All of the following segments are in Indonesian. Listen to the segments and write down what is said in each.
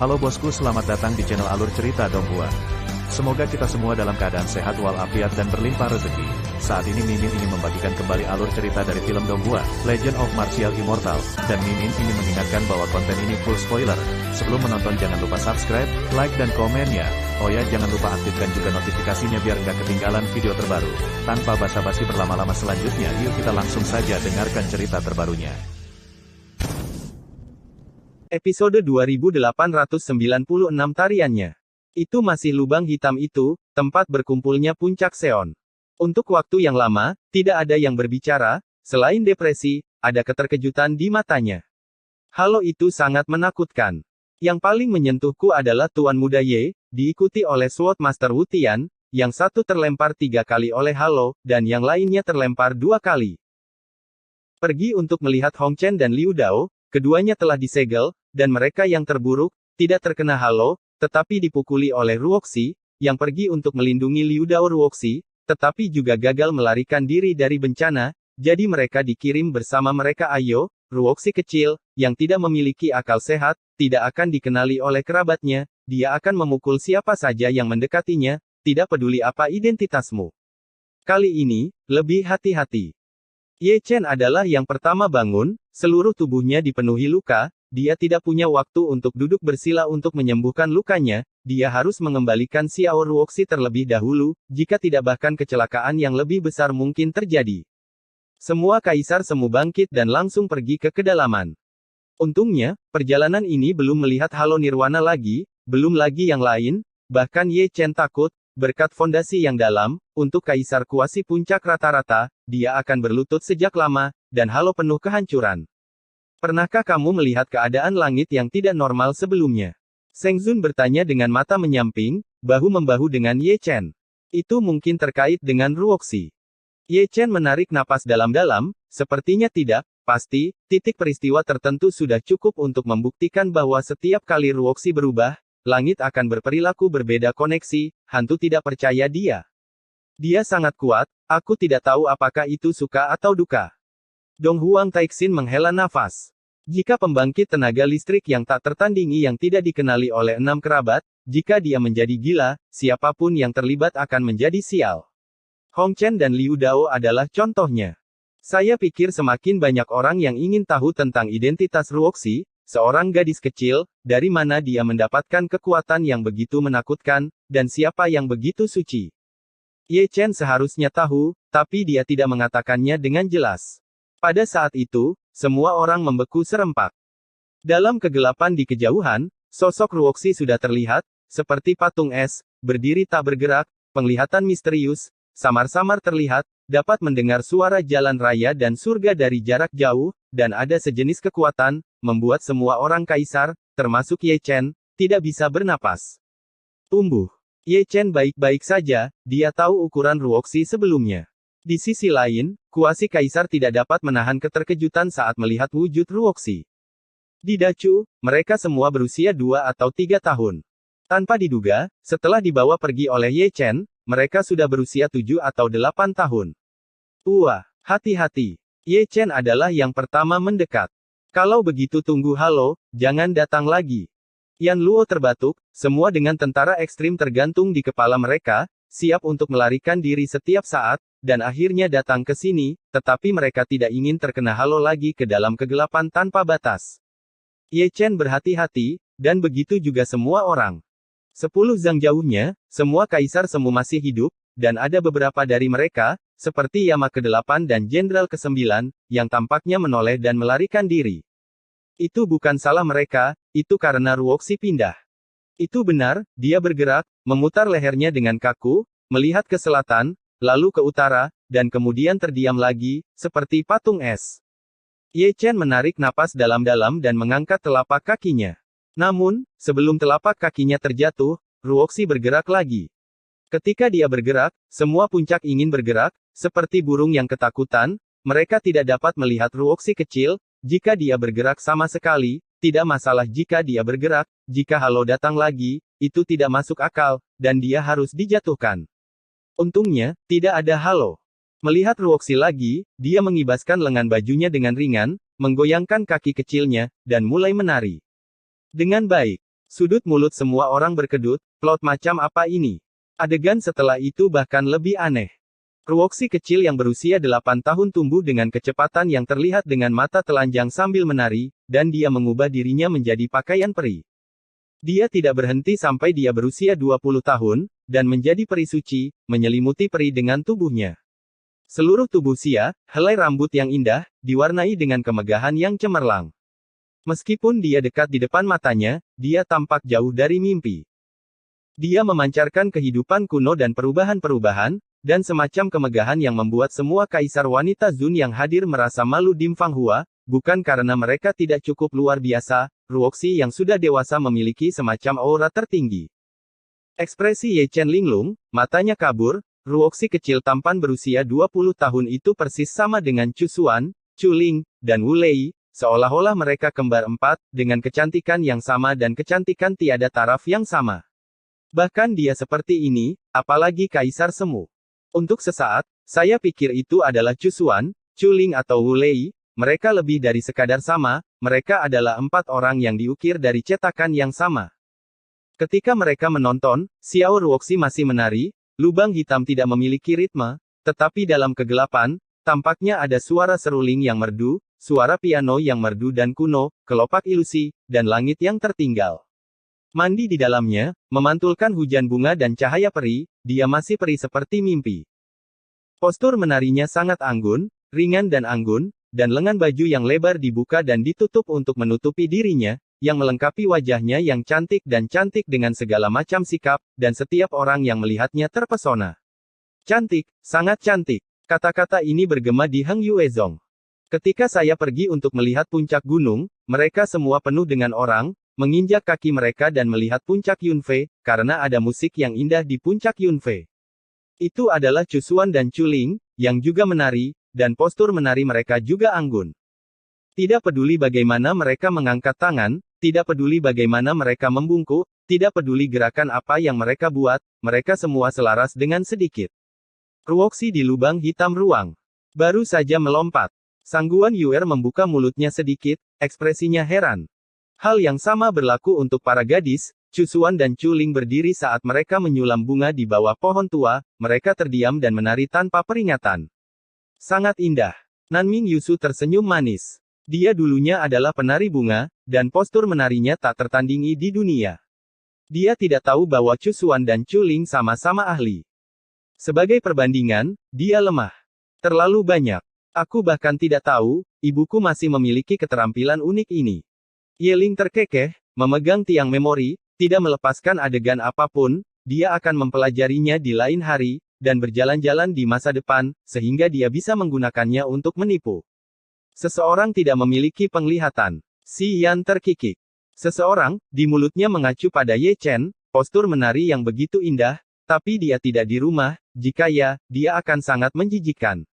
Halo bosku, selamat datang di channel Alur Cerita Donghua. Semoga kita semua dalam keadaan sehat walafiat dan berlimpah rezeki. Saat ini Mimin ingin membagikan kembali alur cerita dari film Donghua, Legend of Martial Immortal, dan Mimin ingin mengingatkan bahwa konten ini full spoiler. Sebelum menonton jangan lupa subscribe, like dan komen ya. Oh ya, jangan lupa aktifkan juga notifikasinya biar nggak ketinggalan video terbaru. Tanpa basa-basi berlama-lama selanjutnya, yuk kita langsung saja dengarkan cerita terbarunya. Episode 2896 tariannya. Itu masih lubang hitam itu, tempat berkumpulnya puncak Seon. Untuk waktu yang lama, tidak ada yang berbicara, selain depresi, ada keterkejutan di matanya. Halo itu sangat menakutkan. Yang paling menyentuhku adalah Tuan Muda Ye, diikuti oleh Sword Master Wu Tian, yang satu terlempar 3 kali oleh Halo, dan yang lainnya terlempar 2 kali. Pergi untuk melihat Hong Chen dan Liu Dao, keduanya telah disegel, dan mereka yang terburuk, tidak terkena Halo, tetapi dipukuli oleh Ruoxi, yang pergi untuk melindungi Liu Dao Ruoxi, tetapi juga gagal melarikan diri dari bencana, jadi mereka dikirim bersama mereka. Ayo, Ruoxi kecil, yang tidak memiliki akal sehat, tidak akan dikenali oleh kerabatnya, dia akan memukul siapa saja yang mendekatinya, tidak peduli apa identitasmu. Kali ini, lebih hati-hati. Ye Chen adalah yang pertama bangun, seluruh tubuhnya dipenuhi luka, dia tidak punya waktu untuk duduk bersila untuk menyembuhkan lukanya, dia harus mengembalikan Xiao Ruoxi terlebih dahulu, jika tidak bahkan kecelakaan yang lebih besar mungkin terjadi. Semua kaisar semu bangkit dan langsung pergi ke kedalaman. Untungnya, perjalanan ini belum melihat Halo Nirwana lagi, belum lagi yang lain, bahkan Ye Chen takut, berkat fondasi yang dalam, untuk kaisar kuasi puncak rata-rata, dia akan berlutut sejak lama, dan Halo penuh kehancuran. Pernahkah kamu melihat keadaan langit yang tidak normal sebelumnya? Seng Zun bertanya dengan mata menyamping, bahu-membahu dengan Ye Chen. Itu mungkin terkait dengan Ruoxi. Ye Chen menarik napas dalam-dalam, sepertinya tidak, pasti, titik peristiwa tertentu sudah cukup untuk membuktikan bahwa setiap kali Ruoxi berubah, langit akan berperilaku berbeda. Koneksi, hantu tidak percaya dia. Dia sangat kuat, aku tidak tahu apakah itu suka atau duka. Dong Huang Taixin menghela nafas. Jika pembangkit tenaga listrik yang tak tertandingi yang tidak dikenali oleh 6 kerabat, jika dia menjadi gila, siapapun yang terlibat akan menjadi sial. Hong Chen dan Liu Dao adalah contohnya. Saya pikir semakin banyak orang yang ingin tahu tentang identitas Ruoxi, seorang gadis kecil, dari mana dia mendapatkan kekuatan yang begitu menakutkan, dan siapa yang begitu suci. Ye Chen seharusnya tahu, tapi dia tidak mengatakannya dengan jelas. Pada saat itu, semua orang membeku serempak. Dalam kegelapan di kejauhan, sosok Ruoxi sudah terlihat, seperti patung es, berdiri tak bergerak, penglihatan misterius, samar-samar terlihat, dapat mendengar suara jalan raya dan surga dari jarak jauh, dan ada sejenis kekuatan, membuat semua orang kaisar, termasuk Ye Chen, tidak bisa bernapas. Tumbuh. Ye Chen baik-baik saja, dia tahu ukuran Ruoxi sebelumnya. Di sisi lain, kuasi kaisar tidak dapat menahan keterkejutan saat melihat wujud Ruoxi. Di Dachu, mereka semua berusia 2 atau 3 tahun. Tanpa diduga, setelah dibawa pergi oleh Ye Chen, mereka sudah berusia 7 atau 8 tahun. Wah, hati-hati. Ye Chen adalah yang pertama mendekat. Kalau begitu tunggu. Halo, jangan datang lagi. Yan Luo terbatuk, semua dengan tentara ekstrim tergantung di kepala mereka, siap untuk melarikan diri setiap saat, dan akhirnya datang ke sini, tetapi mereka tidak ingin terkena Halo lagi ke dalam kegelapan tanpa batas. Ye Chen berhati-hati, dan begitu juga semua orang. 10 zang jauhnya, semua kaisar semu masih hidup, dan ada beberapa dari mereka, seperti Yama ke-8 dan Jenderal ke-9, yang tampaknya menoleh dan melarikan diri. Itu bukan salah mereka, itu karena Ruoxi pindah. Itu benar, dia bergerak, memutar lehernya dengan kaku, melihat ke selatan, lalu ke utara, dan kemudian terdiam lagi, seperti patung es. Ye Chen menarik napas dalam-dalam dan mengangkat telapak kakinya. Namun, sebelum telapak kakinya terjatuh, Ruoxi bergerak lagi. Ketika dia bergerak, semua puncak ingin bergerak, seperti burung yang ketakutan, mereka tidak dapat melihat Ruoxi kecil, jika dia bergerak sama sekali, tidak masalah jika dia bergerak, jika Halo datang lagi, itu tidak masuk akal, dan dia harus dijatuhkan. Untungnya, tidak ada Halo. Melihat Ruoxi lagi, dia mengibaskan lengan bajunya dengan ringan, menggoyangkan kaki kecilnya, dan mulai menari. Dengan baik. Sudut mulut semua orang berkedut, plot macam apa ini? Adegan setelah itu bahkan lebih aneh. Ruoxi kecil yang berusia 8 tahun tumbuh dengan kecepatan yang terlihat dengan mata telanjang sambil menari, dan dia mengubah dirinya menjadi pakaian peri. Dia tidak berhenti sampai dia berusia 20 tahun, dan menjadi peri suci, menyelimuti peri dengan tubuhnya. Seluruh tubuh Xia, helai rambut yang indah, diwarnai dengan kemegahan yang cemerlang. Meskipun dia dekat di depan matanya, dia tampak jauh dari mimpi. Dia memancarkan kehidupan kuno dan perubahan-perubahan, dan semacam kemegahan yang membuat semua kaisar wanita Zun yang hadir merasa malu di Fanghua, bukan karena mereka tidak cukup luar biasa, Ruoxi yang sudah dewasa memiliki semacam aura tertinggi. Ekspresi Ye Chen linglung, matanya kabur, Ruoxi kecil tampan berusia 20 tahun itu persis sama dengan Chu Xuan, Chu Ling, dan Wu Lei, seolah-olah mereka kembar empat, dengan kecantikan yang sama dan kecantikan tiada taraf yang sama. Bahkan dia seperti ini, apalagi Kaisar Semu. Untuk sesaat, saya pikir itu adalah Chu Xuan, Chu Ling atau Wu Lei, mereka lebih dari sekadar sama, mereka adalah 4 orang yang diukir dari cetakan yang sama. Ketika mereka menonton, Xiao Ruoxi masih menari, lubang hitam tidak memiliki ritme, tetapi dalam kegelapan, tampaknya ada suara seruling yang merdu, suara piano yang merdu dan kuno, kelopak ilusi, dan langit yang tertinggal. Mandi di dalamnya, memantulkan hujan bunga dan cahaya peri, dia masih peri seperti mimpi. Postur menarinya sangat anggun, ringan dan anggun, dan lengan baju yang lebar dibuka dan ditutup untuk menutupi dirinya, yang melengkapi wajahnya yang cantik dengan segala macam sikap, dan setiap orang yang melihatnya terpesona. Cantik, sangat cantik. Kata-kata ini bergema di Heng Yuezong. Ketika saya pergi untuk melihat puncak gunung, mereka semua penuh dengan orang, menginjak kaki mereka dan melihat puncak Yunfei, karena ada musik yang indah di puncak Yunfei. Itu adalah Chu Xuan dan Chu Ling, yang juga menari, dan postur menari mereka juga anggun. Tidak peduli bagaimana mereka mengangkat tangan, tidak peduli bagaimana mereka membungkuk, tidak peduli gerakan apa yang mereka buat, mereka semua selaras dengan sedikit. Ruoxi di lubang hitam ruang. Baru saja melompat. Sangguan Yuer membuka mulutnya sedikit, ekspresinya heran. Hal yang sama berlaku untuk para gadis, Chu Xuan dan Chu Ling berdiri saat mereka menyulam bunga di bawah pohon tua, mereka terdiam dan menari tanpa peringatan. Sangat indah. Nanming Yusu tersenyum manis. Dia dulunya adalah penari bunga, dan postur menarinya tak tertandingi di dunia. Dia tidak tahu bahwa Chu Xuan dan Chu Ling sama-sama ahli. Sebagai perbandingan, dia lemah. Terlalu banyak. Aku bahkan tidak tahu, ibuku masih memiliki keterampilan unik ini. Yeling terkekeh, memegang tiang memori, tidak melepaskan adegan apapun, dia akan mempelajarinya di lain hari, dan berjalan-jalan di masa depan, sehingga dia bisa menggunakannya untuk menipu. Seseorang tidak memiliki penglihatan. Si Yan terkikik. Seseorang, di mulutnya mengacu pada Ye Chen, postur menari yang begitu indah, tapi dia tidak di rumah, jika ya, dia akan sangat menjijikkan.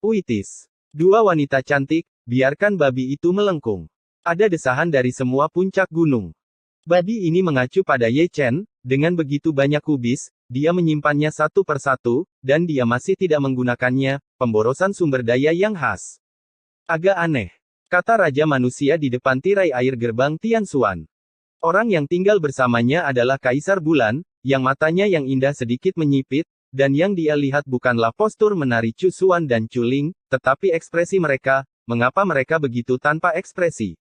Uitis. 2 wanita cantik, biarkan babi itu melengkung. Ada desahan dari semua puncak gunung. Babi ini mengacu pada Ye Chen, dengan begitu banyak kubis, dia menyimpannya satu persatu, dan dia masih tidak menggunakannya, pemborosan sumber daya yang khas. Agak aneh. Kata Raja Manusia di depan tirai air gerbang Tianxuan. Orang yang tinggal bersamanya adalah Kaisar Bulan, yang matanya yang indah sedikit menyipit, dan yang dia lihat bukanlah postur menari Chu Xuan dan Chu Ling, tetapi ekspresi mereka, mengapa mereka begitu tanpa ekspresi.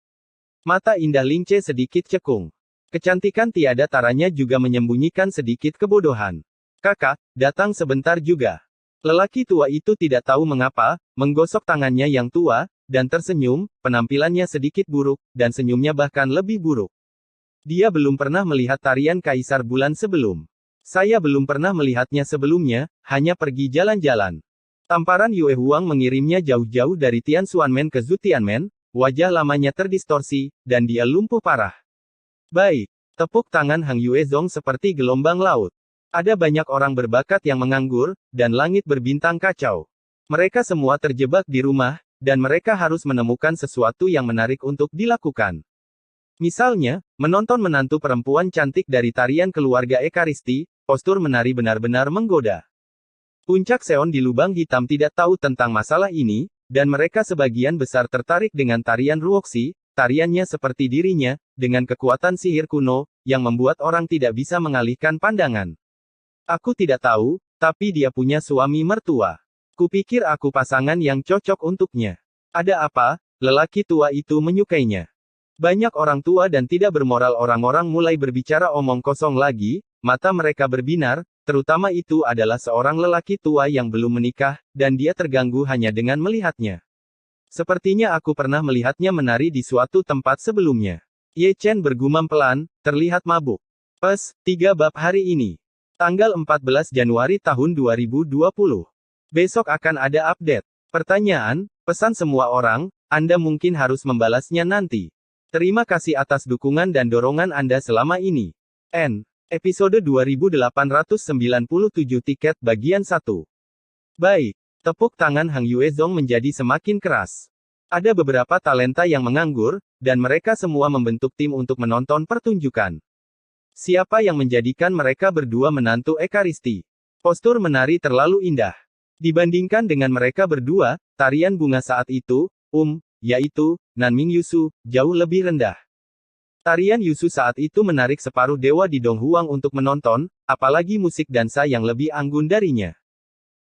Mata indah Ling Ce sedikit cekung. Kecantikan tiada taranya juga menyembunyikan sedikit kebodohan. Kakak, datang sebentar juga. Lelaki tua itu tidak tahu mengapa, menggosok tangannya yang tua, dan tersenyum, penampilannya sedikit buruk, dan senyumnya bahkan lebih buruk. Dia belum pernah melihat tarian Kaisar Bulan sebelum. Saya belum pernah melihatnya sebelumnya, hanya pergi jalan-jalan. Tamparan Yue Huang mengirimnya jauh-jauh dari Tianxuanmen ke Zutianmen, wajah lamanya terdistorsi, dan dia lumpuh parah. Baik, tepuk tangan Hang Yuezong seperti gelombang laut. Ada banyak orang berbakat yang menganggur, dan langit berbintang kacau. Mereka semua terjebak di rumah, dan mereka harus menemukan sesuatu yang menarik untuk dilakukan. Misalnya, menonton menantu perempuan cantik dari tarian keluarga Ekaristi, postur menari benar-benar menggoda. Puncak Seon di lubang hitam tidak tahu tentang masalah ini, dan mereka sebagian besar tertarik dengan tarian Ruoxi, tariannya seperti dirinya, dengan kekuatan sihir kuno, yang membuat orang tidak bisa mengalihkan pandangan. Aku tidak tahu, tapi dia punya suami mertua. Kupikir aku pasangan yang cocok untuknya. Ada apa? Lelaki tua itu menyukainya. Banyak orang tua dan tidak bermoral orang-orang mulai berbicara omong kosong lagi, mata mereka berbinar, terutama itu adalah seorang lelaki tua yang belum menikah, dan dia terganggu hanya dengan melihatnya. Sepertinya aku pernah melihatnya menari di suatu tempat sebelumnya. Ye Chen bergumam pelan, terlihat mabuk. 3 bab hari ini. Tanggal 14 Januari tahun 2020. Besok akan ada update. Pertanyaan, pesan semua orang, Anda mungkin harus membalasnya nanti. Terima kasih atas dukungan dan dorongan Anda selama ini. Episode 2897 tiket bagian 1. Baik. Tepuk tangan Hang Yuezong menjadi semakin keras. Ada beberapa talenta yang menganggur, dan mereka semua membentuk tim untuk menonton pertunjukan. Siapa yang menjadikan mereka berdua menantu Ekaristi? Postur menari terlalu indah. Dibandingkan dengan mereka berdua, tarian bunga saat itu, yaitu, Nanming Yusu, jauh lebih rendah. Tarian Yusu saat itu menarik separuh dewa di Donghuang untuk menonton, apalagi musik dansa yang lebih anggun darinya.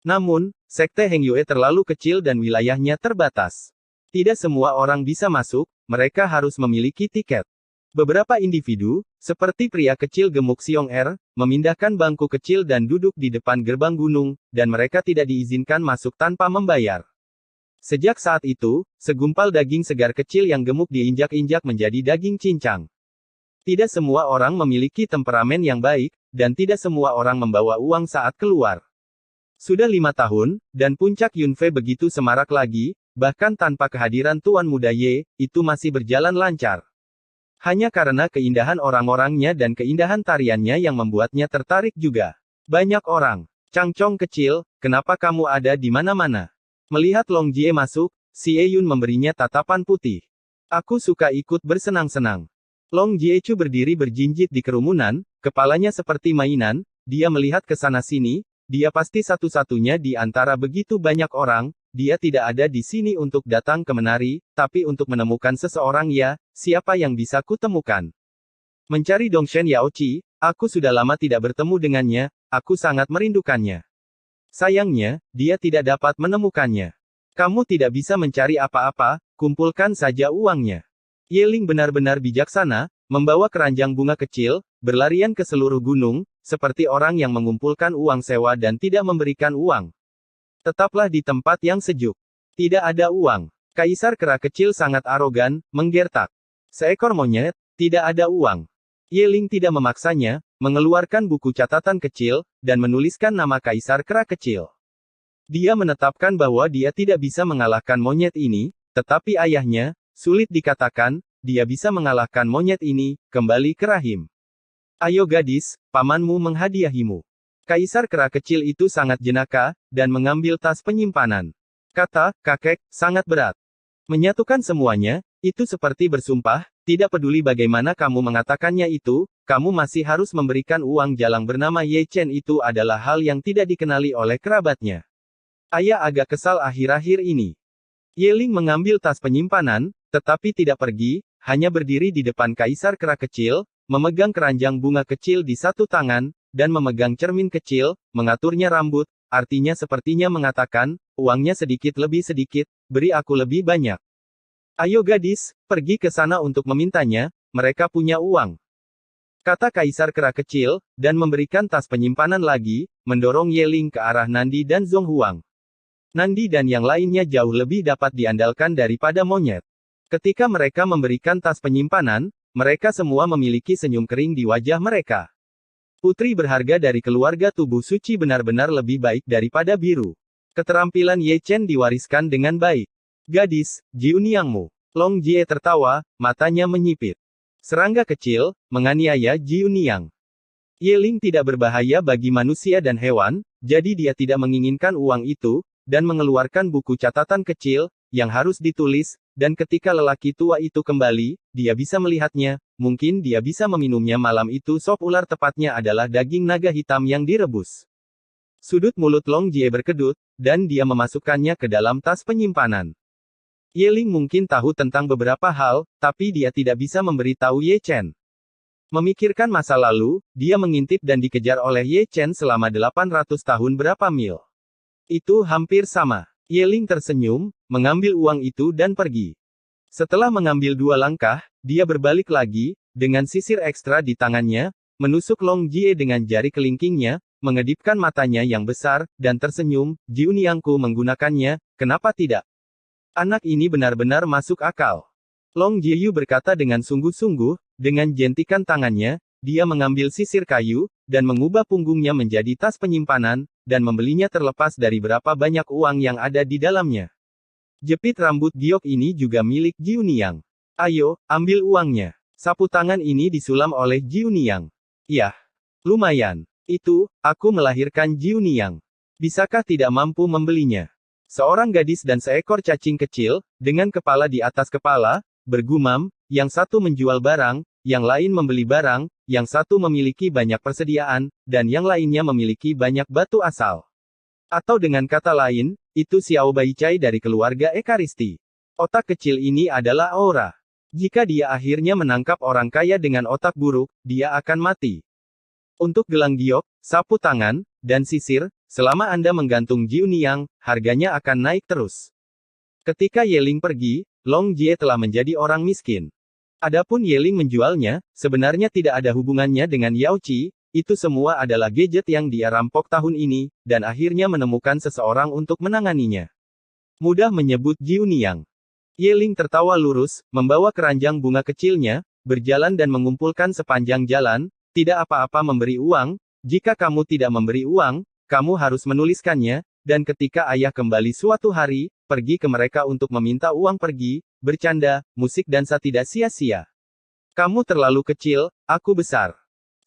Namun, sekte Heng Yue terlalu kecil dan wilayahnya terbatas. Tidak semua orang bisa masuk, mereka harus memiliki tiket. Beberapa individu, seperti pria kecil gemuk Xiong Er, memindahkan bangku kecil dan duduk di depan gerbang gunung, dan mereka tidak diizinkan masuk tanpa membayar. Sejak saat itu, segumpal daging segar kecil yang gemuk diinjak-injak menjadi daging cincang. Tidak semua orang memiliki temperamen yang baik, dan tidak semua orang membawa uang saat keluar. Sudah 5 tahun, dan puncak Yunfei begitu semarak lagi, bahkan tanpa kehadiran Tuan Muda Ye, itu masih berjalan lancar. Hanya karena keindahan orang-orangnya dan keindahan tariannya yang membuatnya tertarik juga. Banyak orang. Changchong kecil, kenapa kamu ada di mana-mana? Melihat Long Jie masuk, Xie Yun memberinya tatapan putih. Aku suka ikut bersenang-senang. Long Jiechu berdiri berjinjit di kerumunan, kepalanya seperti mainan, dia melihat ke sana-sini, dia pasti satu-satunya di antara begitu banyak orang, dia tidak ada di sini untuk datang ke menari, tapi untuk menemukan seseorang ya, siapa yang bisa kutemukan? Mencari Dongshen Yaoqi, aku sudah lama tidak bertemu dengannya, aku sangat merindukannya. Sayangnya, dia tidak dapat menemukannya. Kamu tidak bisa mencari apa-apa, kumpulkan saja uangnya. Yeling benar-benar bijaksana, membawa keranjang bunga kecil, berlarian ke seluruh gunung, seperti orang yang mengumpulkan uang sewa dan tidak memberikan uang. Tetaplah di tempat yang sejuk. Tidak ada uang. Kaisar kera kecil sangat arogan, menggertak. Seekor monyet, tidak ada uang. Yeling tidak memaksanya, mengeluarkan buku catatan kecil, dan menuliskan nama Kaisar kera kecil. Dia menetapkan bahwa dia tidak bisa mengalahkan monyet ini, tetapi ayahnya, sulit dikatakan, dia bisa mengalahkan monyet ini, kembali ke rahim. Ayo gadis, pamanmu menghadiahimu. Kaisar kera kecil itu sangat jenaka, dan mengambil tas penyimpanan. Kata kakek, sangat berat. Menyatukan semuanya, itu seperti bersumpah, tidak peduli bagaimana kamu mengatakannya itu, kamu masih harus memberikan uang jalang bernama Ye Chen itu adalah hal yang tidak dikenali oleh kerabatnya. Ayah agak kesal akhir-akhir ini. Yeling mengambil tas penyimpanan, tetapi tidak pergi, hanya berdiri di depan Kaisar kera kecil, memegang keranjang bunga kecil di satu tangan, dan memegang cermin kecil, mengaturnya rambut, artinya sepertinya mengatakan, uangnya sedikit lebih sedikit, beri aku lebih banyak. Ayo gadis, pergi ke sana untuk memintanya, mereka punya uang. Kata Kaisar kera kecil, dan memberikan tas penyimpanan lagi, mendorong Yeling ke arah Nandi dan Zhonghuang. Nandi dan yang lainnya jauh lebih dapat diandalkan daripada monyet. Ketika mereka memberikan tas penyimpanan, mereka semua memiliki senyum kering di wajah mereka. Putri berharga dari keluarga tubuh suci benar-benar lebih baik daripada biru. Keterampilan Ye Chen diwariskan dengan baik. Gadis, Jiuniangmu. Long Jie tertawa, matanya menyipit. Serangga kecil, menganiaya Jiuniang. Yeling tidak berbahaya bagi manusia dan hewan, jadi dia tidak menginginkan uang itu, dan mengeluarkan buku catatan kecil, yang harus ditulis, dan ketika lelaki tua itu kembali, dia bisa melihatnya, mungkin dia bisa meminumnya malam itu. Sop ular tepatnya adalah daging naga hitam yang direbus. Sudut mulut Long Jie berkedut, dan dia memasukkannya ke dalam tas penyimpanan. Yeling mungkin tahu tentang beberapa hal, tapi dia tidak bisa memberitahu Ye Chen. Memikirkan masa lalu, dia mengintip dan dikejar oleh Ye Chen selama 800 tahun berapa mil. Itu hampir sama. Yeling tersenyum, mengambil uang itu dan pergi. Setelah mengambil 2 langkah, dia berbalik lagi, dengan sisir ekstra di tangannya, menusuk Long Jie dengan jari kelingkingnya, mengedipkan matanya yang besar, dan tersenyum, Jiuniangku menggunakannya, kenapa tidak? Anak ini benar-benar masuk akal. Long Jieyu berkata dengan sungguh-sungguh, dengan jentikan tangannya, dia mengambil sisir kayu, dan mengubah punggungnya menjadi tas penyimpanan, dan membelinya terlepas dari berapa banyak uang yang ada di dalamnya. Jepit rambut giok ini juga milik Jiuniang. Ayo, ambil uangnya. Sapu tangan ini disulam oleh Jiuniang. Yah, lumayan. Itu, aku melahirkan Jiuniang. Bisakah tidak mampu membelinya? Seorang gadis dan seekor cacing kecil, dengan kepala di atas kepala, bergumam, yang satu menjual barang, yang lain membeli barang, yang satu memiliki banyak persediaan, dan yang lainnya memiliki banyak batu asal. Atau dengan kata lain, itu Xiao Baicai dari keluarga Ekaristi. Otak kecil ini adalah aura. Jika dia akhirnya menangkap orang kaya dengan otak buruk, dia akan mati. Untuk gelang giok, sapu tangan, dan sisir, selama Anda menggantung Jiuniang, harganya akan naik terus. Ketika Yeling pergi, Long Jie telah menjadi orang miskin. Adapun Yeling menjualnya, sebenarnya tidak ada hubungannya dengan Yao Qi, itu semua adalah gadget yang dia rampok tahun ini, dan akhirnya menemukan seseorang untuk menanganinya. Mudah menyebut Jiuniang. Yeling tertawa lurus, membawa keranjang bunga kecilnya, berjalan dan mengumpulkan sepanjang jalan, tidak apa-apa memberi uang, jika kamu tidak memberi uang, kamu harus menuliskannya, dan ketika ayah kembali suatu hari, pergi ke mereka untuk meminta uang pergi, bercanda, musik dansa tidak sia-sia. Kamu terlalu kecil, aku besar.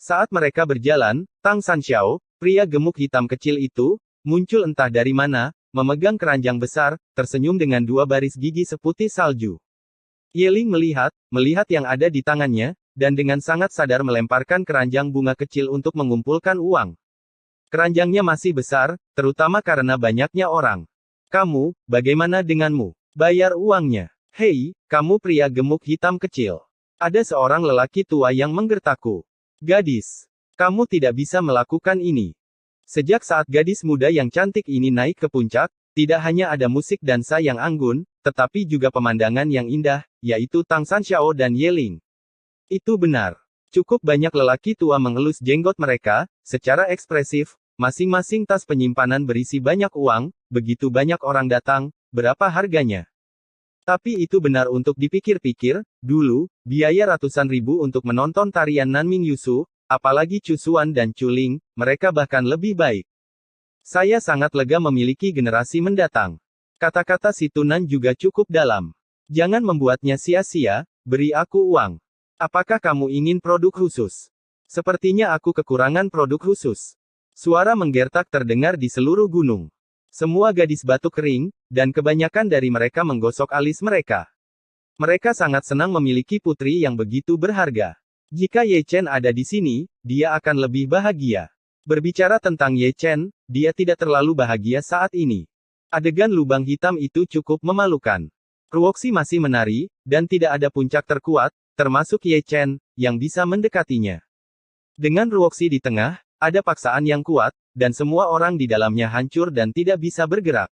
Saat mereka berjalan, Tang Sanxiao, pria gemuk hitam kecil itu, muncul entah dari mana, memegang keranjang besar, tersenyum dengan 2 baris gigi seputih salju. Yeling melihat yang ada di tangannya, dan dengan sangat sadar melemparkan keranjang bunga kecil untuk mengumpulkan uang. Keranjangnya masih besar, terutama karena banyaknya orang. Kamu, bagaimana denganmu? Bayar uangnya. Hei, kamu pria gemuk hitam kecil. Ada seorang lelaki tua yang menggertakku. Gadis, kamu tidak bisa melakukan ini. Sejak saat gadis muda yang cantik ini naik ke puncak, tidak hanya ada musik dansa yang anggun, tetapi juga pemandangan yang indah, yaitu Tang Sanxiao dan Yeling. Itu benar. Cukup banyak lelaki tua mengelus jenggot mereka, secara ekspresif, masing-masing tas penyimpanan berisi banyak uang, begitu banyak orang datang, berapa harganya? Tapi itu benar untuk dipikir-pikir, dulu, biaya ratusan ribu untuk menonton tarian Nanming Yusu, apalagi Cusuan dan Culing, mereka bahkan lebih baik. Saya sangat lega memiliki generasi mendatang. Kata-kata si Tunan juga cukup dalam. Jangan membuatnya sia-sia, beri aku uang. Apakah kamu ingin produk khusus? Sepertinya aku kekurangan produk khusus. Suara menggertak terdengar di seluruh gunung. Semua gadis batuk kering, dan kebanyakan dari mereka menggosok alis mereka. Mereka sangat senang memiliki putri yang begitu berharga. Jika Ye Chen ada di sini, dia akan lebih bahagia. Berbicara tentang Ye Chen, dia tidak terlalu bahagia saat ini. Adegan lubang hitam itu cukup memalukan. Ruoxi masih menari, dan tidak ada puncak terkuat, termasuk Ye Chen, yang bisa mendekatinya. Dengan Ruoxi di tengah, ada paksaan yang kuat, dan semua orang di dalamnya hancur dan tidak bisa bergerak.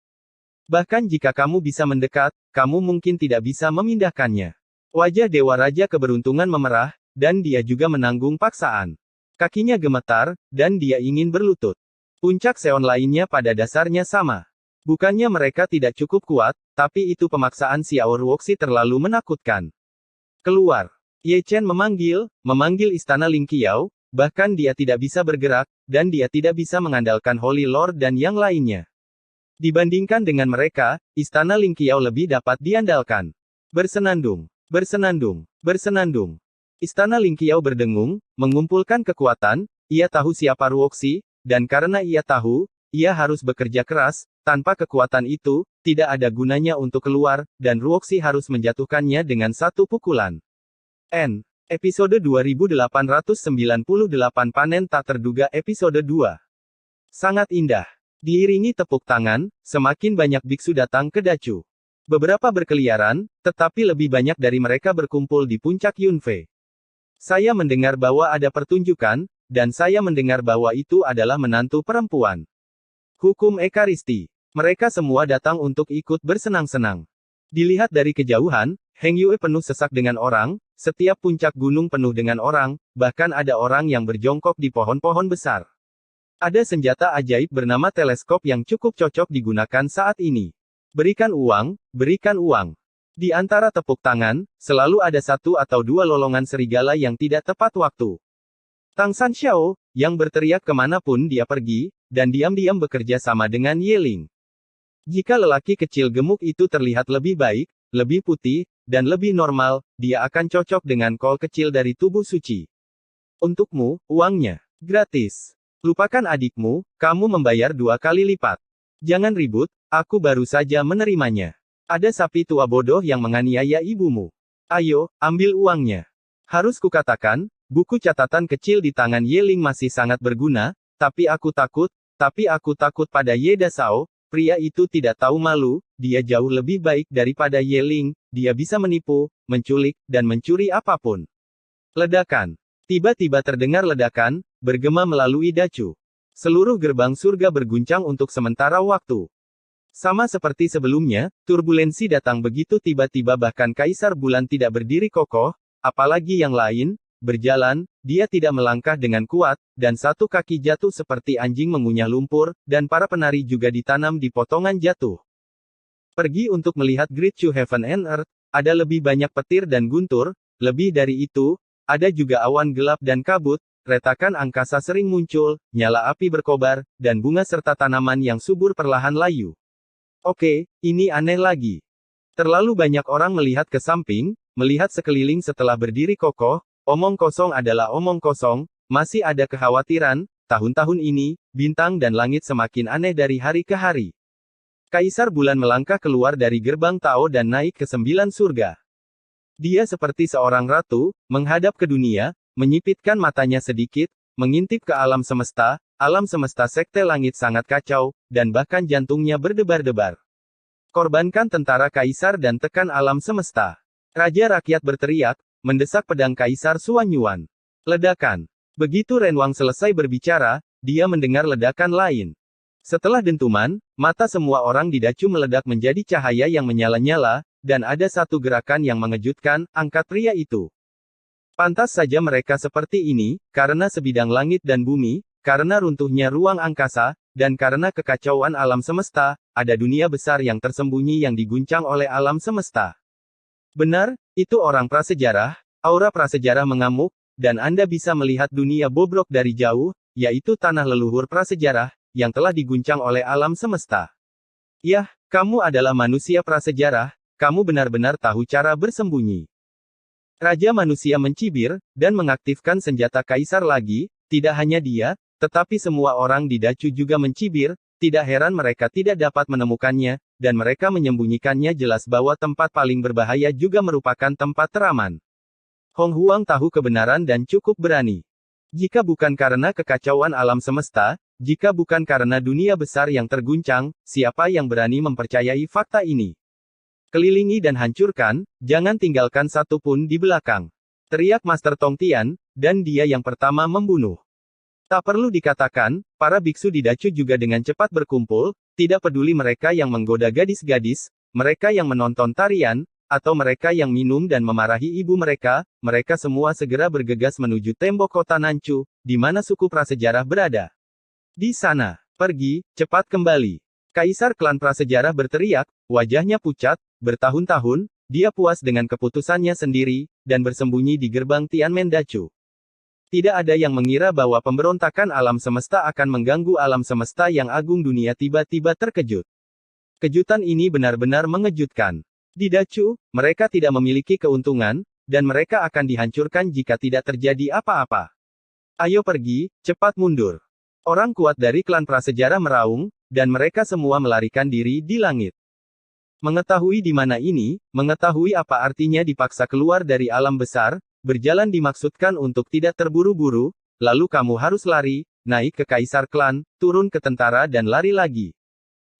Bahkan jika kamu bisa mendekat, kamu mungkin tidak bisa memindahkannya. Wajah Dewa Raja Keberuntungan memerah, dan dia juga menanggung paksaan. Kakinya gemetar, dan dia ingin berlutut. Puncak Seon lainnya pada dasarnya sama. Bukannya mereka tidak cukup kuat, tapi itu pemaksaan Xiao Ruoxi terlalu menakutkan. Keluar. Ye Chen memanggil istana Ling Qiao, bahkan dia tidak bisa bergerak, dan dia tidak bisa mengandalkan Holy Lord dan yang lainnya. Dibandingkan dengan mereka, istana Ling Qiao lebih dapat diandalkan. Bersenandung, bersenandung, bersenandung. Istana Ling Qiao berdengung, mengumpulkan kekuatan, ia tahu siapa Ruoxi, dan karena ia tahu, ia harus bekerja keras, tanpa kekuatan itu, tidak ada gunanya untuk keluar, dan Ruoxi harus menjatuhkannya dengan satu pukulan. Episode 2898 Panen Tak Terduga Episode 2. Sangat indah. Diiringi tepuk tangan, semakin banyak biksu datang ke Dacu. Beberapa berkeliaran, tetapi lebih banyak dari mereka berkumpul di puncak Yunfei. Saya mendengar bahwa ada pertunjukan, dan saya mendengar bahwa itu adalah menantu perempuan. Hukum Ekaristi. Mereka semua datang untuk ikut bersenang-senang. Dilihat dari kejauhan, Heng Yue penuh sesak dengan orang, setiap puncak gunung penuh dengan orang, bahkan ada orang yang berjongkok di pohon-pohon besar. Ada senjata ajaib bernama teleskop yang cukup cocok digunakan saat ini. Berikan uang, berikan uang. Di antara tepuk tangan, selalu ada satu atau dua lolongan serigala yang tidak tepat waktu. Tang San Xiao, yang berteriak kemanapun dia pergi, dan diam-diam bekerja sama dengan Ye Ling. Jika lelaki kecil gemuk itu terlihat lebih baik, lebih putih, dan lebih normal, dia akan cocok dengan kol kecil dari tubuh suci. Untukmu, uangnya gratis. Lupakan adikmu, kamu membayar 2 kali lipat. Jangan ribut, aku baru saja menerimanya. Ada sapi tua bodoh yang menganiaya ibumu. Ayo, ambil uangnya. Harus kukatakan, buku catatan kecil di tangan Ye Ling masih sangat berguna, tapi aku takut pada Ye Dasao. Pria itu tidak tahu malu, dia jauh lebih baik daripada Ye Ling, dia bisa menipu, menculik, dan mencuri apapun. Ledakan. Tiba-tiba terdengar ledakan, bergema melalui dacu. Seluruh gerbang surga berguncang untuk sementara waktu. Sama seperti sebelumnya, turbulensi datang begitu tiba-tiba bahkan Kaisar Bulan tidak berdiri kokoh, apalagi yang lain, berjalan, dia tidak melangkah dengan kuat, dan satu kaki jatuh seperti anjing mengunyah lumpur, dan para penari juga ditanam di potongan jatuh. Pergi untuk melihat Great Chu Heaven and Earth, ada lebih banyak petir dan guntur, lebih dari itu, ada juga awan gelap dan kabut, retakan angkasa sering muncul, nyala api berkobar, dan bunga serta tanaman yang subur perlahan layu. Oke, ini aneh lagi. Terlalu banyak orang melihat ke samping, melihat sekeliling setelah berdiri kokoh. Omong kosong adalah omong kosong, masih ada kekhawatiran, tahun-tahun ini, bintang dan langit semakin aneh dari hari ke hari. Kaisar Bulan melangkah keluar dari gerbang Tao dan naik ke 9 surga. Dia seperti seorang ratu, menghadap ke dunia, menyipitkan matanya sedikit, mengintip ke alam semesta sekte langit sangat kacau, dan bahkan jantungnya berdebar-debar. Korbankan tentara Kaisar dan tekan alam semesta. Raja rakyat berteriak, mendesak pedang Kaisar Xuan Yuan. Ledakan. Begitu Ren Wang selesai berbicara, dia mendengar ledakan lain. Setelah dentuman, mata semua orang di dacu meledak menjadi cahaya yang menyala-nyala, dan ada satu gerakan yang mengejutkan, angkat pria itu. Pantas saja mereka seperti ini, karena sebidang langit dan bumi, karena runtuhnya ruang angkasa, dan karena kekacauan alam semesta, ada dunia besar yang tersembunyi yang diguncang oleh alam semesta. Benar, itu orang prasejarah, aura prasejarah mengamuk, dan Anda bisa melihat dunia bobrok dari jauh, yaitu tanah leluhur prasejarah, yang telah diguncang oleh alam semesta. Yah, kamu adalah manusia prasejarah, kamu benar-benar tahu cara bersembunyi. Raja manusia mencibir, dan mengaktifkan senjata Kaisar lagi, tidak hanya dia, tetapi semua orang di dacu juga mencibir, tidak heran mereka tidak dapat menemukannya, dan mereka menyembunyikannya jelas bahwa tempat paling berbahaya juga merupakan tempat teraman. Hong Huang tahu kebenaran dan cukup berani. Jika bukan karena kekacauan alam semesta, jika bukan karena dunia besar yang terguncang, siapa yang berani mempercayai fakta ini? Kelilingi dan hancurkan, jangan tinggalkan satu pun di belakang. Teriak Master Tong Tian, dan dia yang pertama membunuh. Tak perlu dikatakan, para biksu di dacu juga dengan cepat berkumpul, tidak peduli mereka yang menggoda gadis-gadis, mereka yang menonton tarian, atau mereka yang minum dan memarahi ibu mereka, mereka semua segera bergegas menuju tembok kota Nanchu, di mana suku prasejarah berada. Di sana, pergi, cepat kembali. Kaisar klan prasejarah berteriak, wajahnya pucat, bertahun-tahun, dia puas dengan keputusannya sendiri, dan bersembunyi di gerbang Tianmen Dacu. Tidak ada yang mengira bahwa pemberontakan alam semesta akan mengganggu alam semesta yang agung dunia tiba-tiba terkejut. Kejutan ini benar-benar mengejutkan. Di dacu, mereka tidak memiliki keuntungan, dan mereka akan dihancurkan jika tidak terjadi apa-apa. Ayo pergi, cepat mundur. Orang kuat dari klan prasejarah meraung, dan mereka semua melarikan diri di langit. Mengetahui di mana ini, mengetahui apa artinya dipaksa keluar dari alam besar, berjalan dimaksudkan untuk tidak terburu-buru, lalu kamu harus lari, naik ke Kaisar Klan, turun ke tentara dan lari lagi.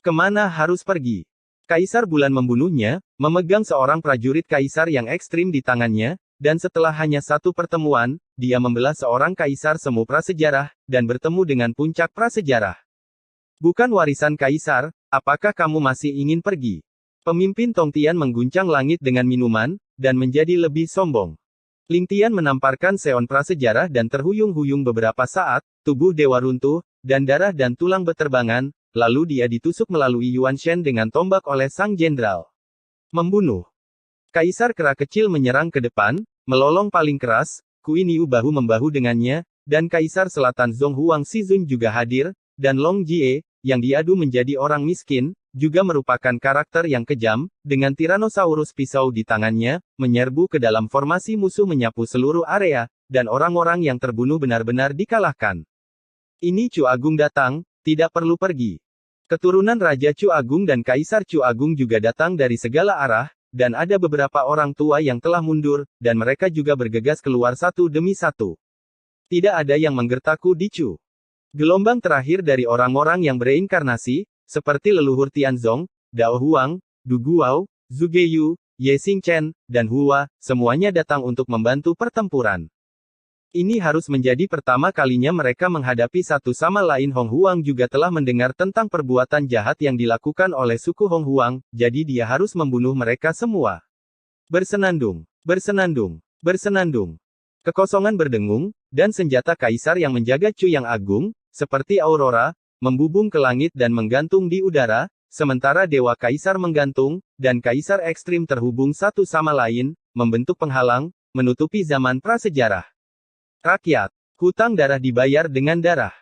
Kemana harus pergi? Kaisar Bulan membunuhnya, memegang seorang prajurit kaisar yang ekstrim di tangannya, dan setelah hanya satu pertemuan, dia membelah seorang kaisar semu prasejarah, dan bertemu dengan puncak prasejarah. Bukan warisan kaisar, apakah kamu masih ingin pergi? Pemimpin Tongtian mengguncang langit dengan minuman, dan menjadi lebih sombong. Ling Tian menamparkan seon prasejarah dan terhuyung-huyung beberapa saat, tubuh dewa runtuh, dan darah dan tulang beterbangan, lalu dia ditusuk melalui Yuan Shen dengan tombak oleh sang jenderal. Membunuh. Kaisar Kera kecil menyerang ke depan, melolong paling keras, Kui Niu bahu-membahu dengannya, dan Kaisar Selatan Zhong Huang Xizun juga hadir, dan Long Jie, yang diadu menjadi orang miskin, juga merupakan karakter yang kejam, dengan Tyrannosaurus pisau di tangannya, menyerbu ke dalam formasi musuh menyapu seluruh area, dan orang-orang yang terbunuh benar-benar dikalahkan. Ini Chu Agung datang, tidak perlu pergi. Keturunan Raja Chu Agung dan Kaisar Chu Agung juga datang dari segala arah, dan ada beberapa orang tua yang telah mundur, dan mereka juga bergegas keluar satu demi satu. Tidak ada yang menggertakku di Chu. Gelombang terakhir dari orang-orang yang bereinkarnasi, seperti leluhur Tianzong, Dao Huang, Du Guao, Zhu Geyu, Ye Xingchen, dan Hua, semuanya datang untuk membantu pertempuran. Ini harus menjadi pertama kalinya mereka menghadapi satu sama lain. Hong Huang juga telah mendengar tentang perbuatan jahat yang dilakukan oleh suku Hong Huang, jadi dia harus membunuh mereka semua. Bersenandung, bersenandung, bersenandung. Kekosongan berdengung, dan senjata kaisar yang menjaga Chu yang agung, seperti aurora, membubung ke langit dan menggantung di udara, sementara dewa kaisar menggantung, dan kaisar ekstrim terhubung satu sama lain, membentuk penghalang, menutupi zaman prasejarah. Rakyat, hutang darah dibayar dengan darah.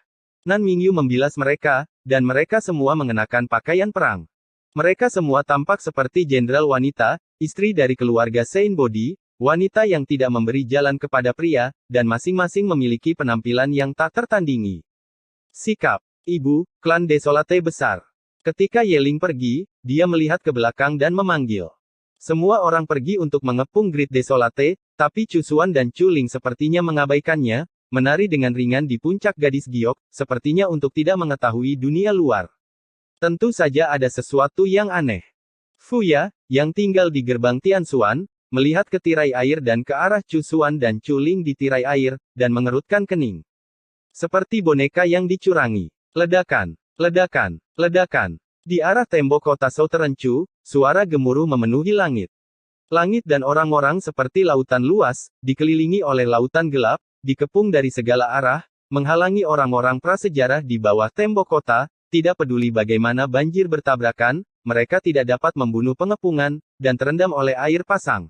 Nan Mingyu membilas mereka, dan mereka semua mengenakan pakaian perang. Mereka semua tampak seperti jenderal wanita, istri dari keluarga Sein Bodi, wanita yang tidak memberi jalan kepada pria, dan masing-masing memiliki penampilan yang tak tertandingi. Sikap, ibu, klan Desolate besar. Ketika Yeling pergi, dia melihat ke belakang dan memanggil. Semua orang pergi untuk mengepung Great Desolate, tapi Chu Xuan dan Chu Ling sepertinya mengabaikannya, menari dengan ringan di puncak gadis giok, sepertinya untuk tidak mengetahui dunia luar. Tentu saja ada sesuatu yang aneh. Fuya, yang tinggal di gerbang Tianxuan, melihat ke tirai air dan ke arah Chu Xuan dan Chu Ling di tirai air, dan mengerutkan kening. Seperti boneka yang dicurangi. Ledakan, ledakan, ledakan. Di arah tembok kota Southern Chu, suara gemuruh memenuhi langit. Langit dan orang-orang seperti lautan luas, dikelilingi oleh lautan gelap, dikepung dari segala arah, menghalangi orang-orang prasejarah di bawah tembok kota, tidak peduli bagaimana banjir bertabrakan, mereka tidak dapat membunuh pengepungan, dan terendam oleh air pasang.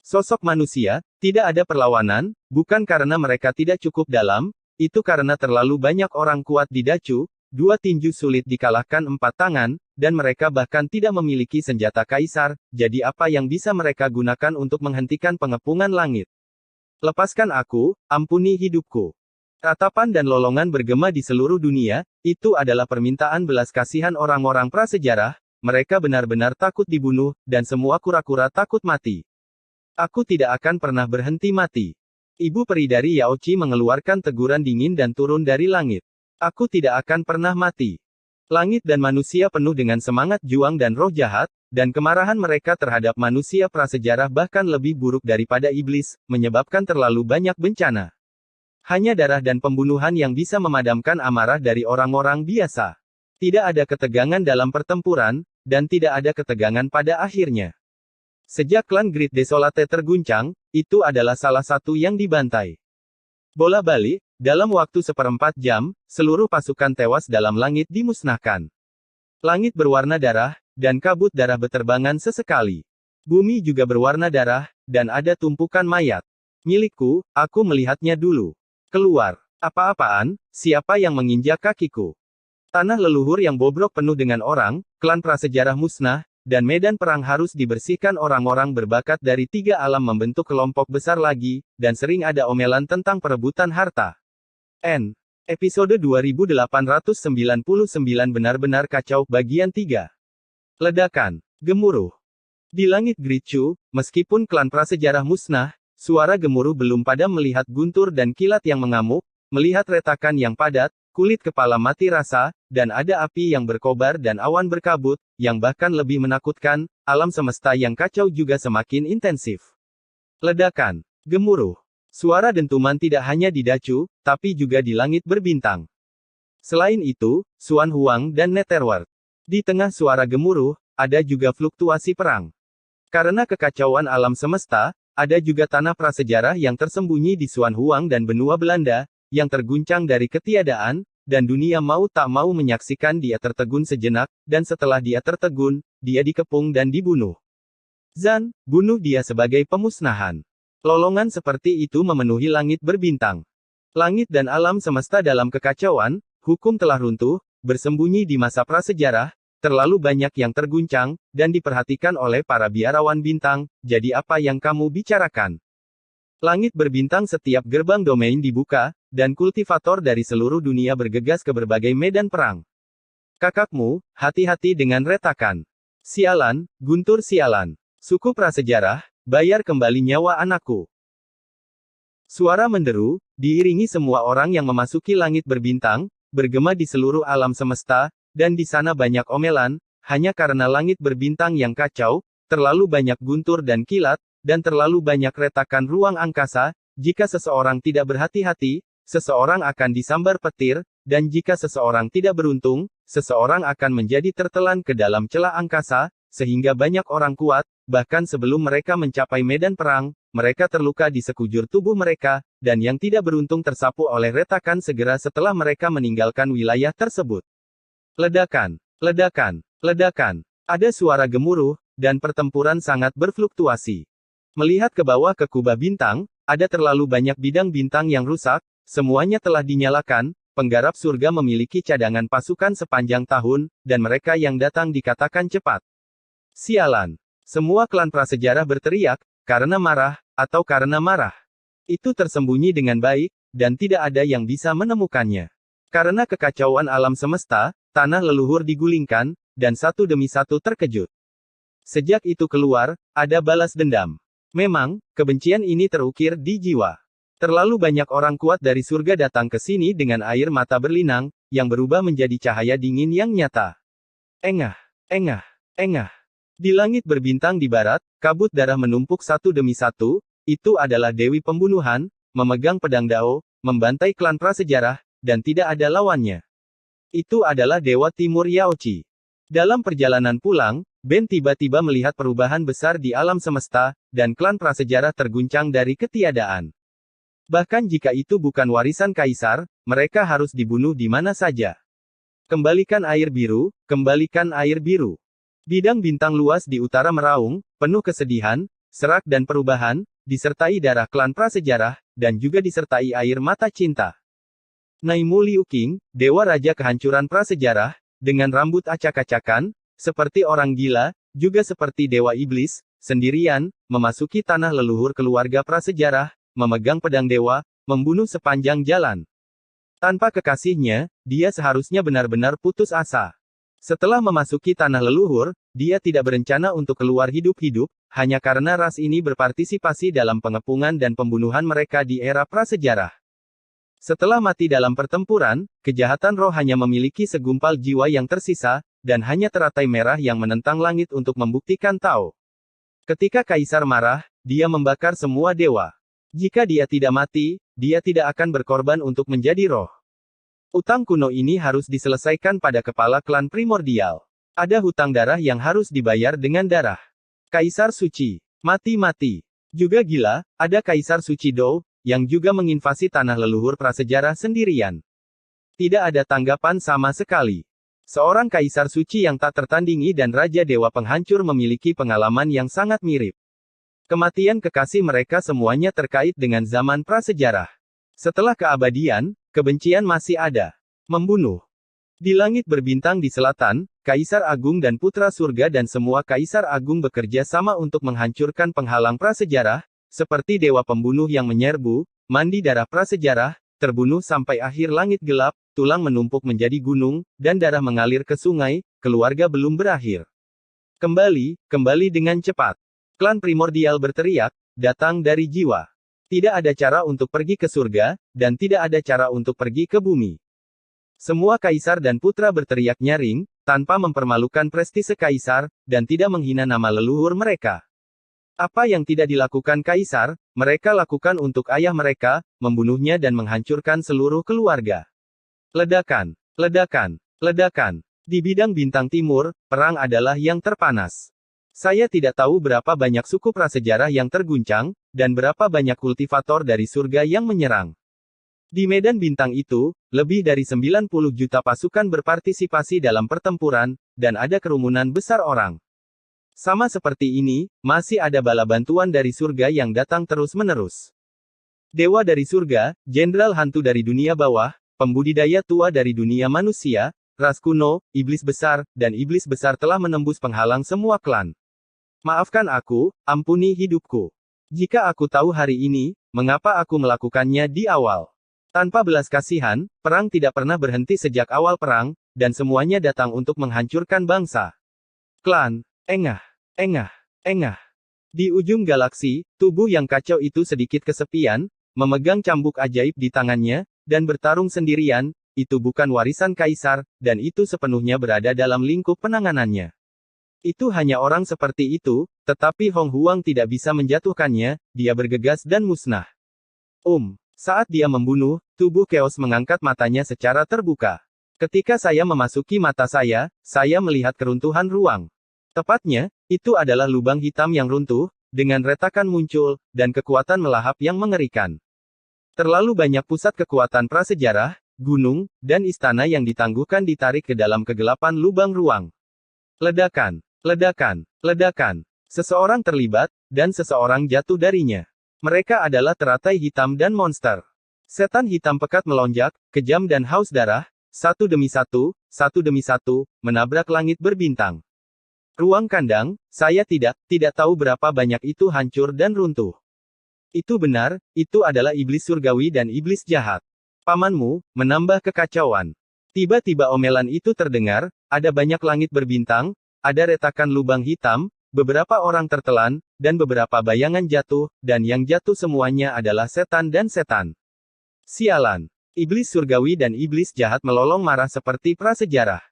Sosok manusia, tidak ada perlawanan, bukan karena mereka tidak cukup dalam, itu karena terlalu banyak orang kuat di Dacu, dua tinju sulit dikalahkan empat tangan, dan mereka bahkan tidak memiliki senjata kaisar, jadi apa yang bisa mereka gunakan untuk menghentikan pengepungan langit? Lepaskan aku, ampuni hidupku. Ratapan dan lolongan bergema di seluruh dunia, itu adalah permintaan belas kasihan orang-orang prasejarah, mereka benar-benar takut dibunuh, dan semua kura-kura takut mati. Aku tidak akan pernah berhenti mati. Ibu peri dari Yaochi mengeluarkan teguran dingin dan turun dari langit. Aku tidak akan pernah mati. Langit dan manusia penuh dengan semangat juang dan roh jahat, dan kemarahan mereka terhadap manusia prasejarah bahkan lebih buruk daripada iblis, menyebabkan terlalu banyak bencana. Hanya darah dan pembunuhan yang bisa memadamkan amarah dari orang-orang biasa. Tidak ada ketegangan dalam pertempuran, dan tidak ada ketegangan pada akhirnya. Sejak klan Great Desolate terguncang, itu adalah salah satu yang dibantai. Bola balik, dalam waktu 1/4 jam, seluruh pasukan tewas dalam langit dimusnahkan. Langit berwarna darah, dan kabut darah beterbangan sesekali. Bumi juga berwarna darah, dan ada tumpukan mayat. Milikku, aku melihatnya dulu. Keluar. Apa-apaan, siapa yang menginjak kakiku? Tanah leluhur yang bobrok penuh dengan orang, klan prasejarah musnah, dan medan perang harus dibersihkan. Orang-orang berbakat dari 3 alam membentuk kelompok besar lagi, dan sering ada omelan tentang perebutan harta. Episode 2899 benar-benar kacau, bagian 3. Ledakan. Gemuruh. Di langit Great Chu, meskipun klan prasejarah musnah, suara gemuruh belum padam. Melihat guntur dan kilat yang mengamuk, melihat retakan yang padat, kulit kepala mati rasa, dan ada api yang berkobar dan awan berkabut, yang bahkan lebih menakutkan, alam semesta yang kacau juga semakin intensif. Ledakan, gemuruh, suara dentuman tidak hanya di Dacu, tapi juga di langit berbintang. Selain itu, Xuan Huang dan Netherworld. Di tengah suara gemuruh, ada juga fluktuasi perang. Karena kekacauan alam semesta, ada juga tanah prasejarah yang tersembunyi di Xuan Huang dan benua Belanda, yang terguncang dari ketiadaan, dan dunia mau tak mau menyaksikan dia tertegun sejenak, dan setelah dia tertegun, dia dikepung dan dibunuh. Zan, bunuh dia sebagai pemusnahan. Lolongan seperti itu memenuhi langit berbintang. Langit dan alam semesta dalam kekacauan, hukum telah runtuh, bersembunyi di masa prasejarah, terlalu banyak yang terguncang, dan diperhatikan oleh para biarawan bintang, jadi apa yang kamu bicarakan? Langit berbintang setiap gerbang domain dibuka, dan kultivator dari seluruh dunia bergegas ke berbagai medan perang. Kakakmu, hati-hati dengan retakan. Sialan, guntur sialan. Suku prasejarah, bayar kembali nyawa anakku. Suara menderu, diiringi semua orang yang memasuki langit berbintang, bergema di seluruh alam semesta, dan di sana banyak omelan, hanya karena langit berbintang yang kacau, terlalu banyak guntur dan kilat, dan terlalu banyak retakan ruang angkasa. Jika seseorang tidak berhati-hati, seseorang akan disambar petir, dan jika seseorang tidak beruntung, seseorang akan menjadi tertelan ke dalam celah angkasa, sehingga banyak orang kuat, bahkan sebelum mereka mencapai medan perang, mereka terluka di sekujur tubuh mereka, dan yang tidak beruntung tersapu oleh retakan segera setelah mereka meninggalkan wilayah tersebut. Ledakan, ledakan, ledakan. Ada suara gemuruh, dan pertempuran sangat berfluktuasi. Melihat ke bawah ke kubah bintang, ada terlalu banyak bidang bintang yang rusak, semuanya telah dinyalakan, penggarap surga memiliki cadangan pasukan sepanjang tahun, dan mereka yang datang dikatakan cepat. Sialan. Semua klan prasejarah berteriak, karena marah, atau karena marah. Itu tersembunyi dengan baik, dan tidak ada yang bisa menemukannya. Karena kekacauan alam semesta, tanah leluhur digulingkan, dan satu demi satu terkejut. Sejak itu keluar, ada balas dendam. Memang, kebencian ini terukir di jiwa. Terlalu banyak orang kuat dari surga datang ke sini dengan air mata berlinang, yang berubah menjadi cahaya dingin yang nyata. Engah, engah, engah. Di langit berbintang di barat, kabut darah menumpuk satu demi satu, itu adalah Dewi Pembunuhan, memegang pedang Dao, membantai klan prasejarah, dan tidak ada lawannya. Itu adalah Dewa Timur Yaochi. Dalam perjalanan pulang, Ben tiba-tiba melihat perubahan besar di alam semesta, dan klan prasejarah terguncang dari ketiadaan. Bahkan jika itu bukan warisan kaisar, mereka harus dibunuh di mana saja. Kembalikan air biru, kembalikan air biru. Bidang bintang luas di utara meraung, penuh kesedihan, serak dan perubahan, disertai darah klan prasejarah, dan juga disertai air mata cinta. Naimu Liu Qing, Dewa Raja Kehancuran Prasejarah, dengan rambut acak-acakan, seperti orang gila, juga seperti Dewa Iblis, sendirian, memasuki tanah leluhur keluarga prasejarah, memegang pedang dewa, membunuh sepanjang jalan. Tanpa kekasihnya, dia seharusnya benar-benar putus asa. Setelah memasuki tanah leluhur, dia tidak berencana untuk keluar hidup-hidup, hanya karena ras ini berpartisipasi dalam pengepungan dan pembunuhan mereka di era prasejarah. Setelah mati dalam pertempuran, kejahatan roh hanya memiliki segumpal jiwa yang tersisa, dan hanya teratai merah yang menentang langit untuk membuktikan Tao. Ketika kaisar marah, dia membakar semua dewa. Jika dia tidak mati, dia tidak akan berkorban untuk menjadi roh. Utang kuno ini harus diselesaikan pada kepala klan primordial. Ada hutang darah yang harus dibayar dengan darah. Kaisar suci, mati-mati. Juga gila, ada Kaisar Suci Dou, yang juga menginvasi tanah leluhur prasejarah sendirian. Tidak ada tanggapan sama sekali. Seorang kaisar suci yang tak tertandingi dan raja dewa penghancur memiliki pengalaman yang sangat mirip. Kematian kekasih mereka semuanya terkait dengan zaman prasejarah. Setelah keabadian, kebencian masih ada. Membunuh. Di langit berbintang di selatan, Kaisar Agung dan Putra Surga dan semua Kaisar Agung bekerja sama untuk menghancurkan penghalang prasejarah, seperti dewa pembunuh yang menyerbu, mandi darah prasejarah, terbunuh sampai akhir langit gelap, tulang menumpuk menjadi gunung, dan darah mengalir ke sungai, keluarga belum berakhir. Kembali dengan cepat. Klan primordial berteriak, datang dari jiwa. Tidak ada cara untuk pergi ke surga, dan tidak ada cara untuk pergi ke bumi. Semua kaisar dan putra berteriak nyaring, tanpa mempermalukan prestise kaisar, dan tidak menghina nama leluhur mereka. Apa yang tidak dilakukan kaisar, mereka lakukan untuk ayah mereka, membunuhnya dan menghancurkan seluruh keluarga. Ledakan, ledakan, ledakan. Di bidang bintang timur, perang adalah yang terpanas. Saya tidak tahu berapa banyak suku prasejarah yang terguncang, dan berapa banyak kultivator dari surga yang menyerang. Di medan bintang itu, lebih dari 90 juta pasukan berpartisipasi dalam pertempuran, dan ada kerumunan besar orang. Sama seperti ini, masih ada bala bantuan dari surga yang datang terus-menerus. Dewa dari surga, jenderal hantu dari dunia bawah, pembudidaya tua dari dunia manusia, ras kuno, iblis besar, dan iblis besar telah menembus penghalang semua klan. Maafkan aku, ampuni hidupku. Jika aku tahu hari ini, mengapa aku melakukannya di awal? Tanpa belas kasihan, perang tidak pernah berhenti sejak awal perang, dan semuanya datang untuk menghancurkan bangsa. Klan, engah. Engah, engah. Di ujung galaksi, tubuh yang kacau itu sedikit kesepian, memegang cambuk ajaib di tangannya, dan bertarung sendirian. Itu bukan warisan kaisar, dan itu sepenuhnya berada dalam lingkup penanganannya. Itu hanya orang seperti itu, tetapi Hong Huang tidak bisa menjatuhkannya, dia bergegas dan musnah. Saat dia membunuh, tubuh Chaos mengangkat matanya secara terbuka. Ketika saya memasuki mata saya melihat keruntuhan ruang. Tepatnya, itu adalah lubang hitam yang runtuh, dengan retakan muncul, dan kekuatan melahap yang mengerikan. Terlalu banyak pusat kekuatan prasejarah, gunung, dan istana yang ditangguhkan ditarik ke dalam kegelapan lubang ruang. Ledakan, ledakan, ledakan. Seseorang terlibat, dan seseorang jatuh darinya. Mereka adalah teratai hitam dan monster. Setan hitam pekat melonjak, kejam dan haus darah, satu demi satu, menabrak langit berbintang. Ruang kandang, saya tidak tahu berapa banyak itu hancur dan runtuh. Itu benar, itu adalah iblis surgawi dan iblis jahat. Pamanmu, menambah kekacauan. Tiba-tiba omelan itu terdengar, ada banyak langit berbintang, ada retakan lubang hitam, beberapa orang tertelan, dan beberapa bayangan jatuh, dan yang jatuh semuanya adalah setan dan setan. Sialan. Iblis surgawi dan iblis jahat melolong marah seperti prasejarah.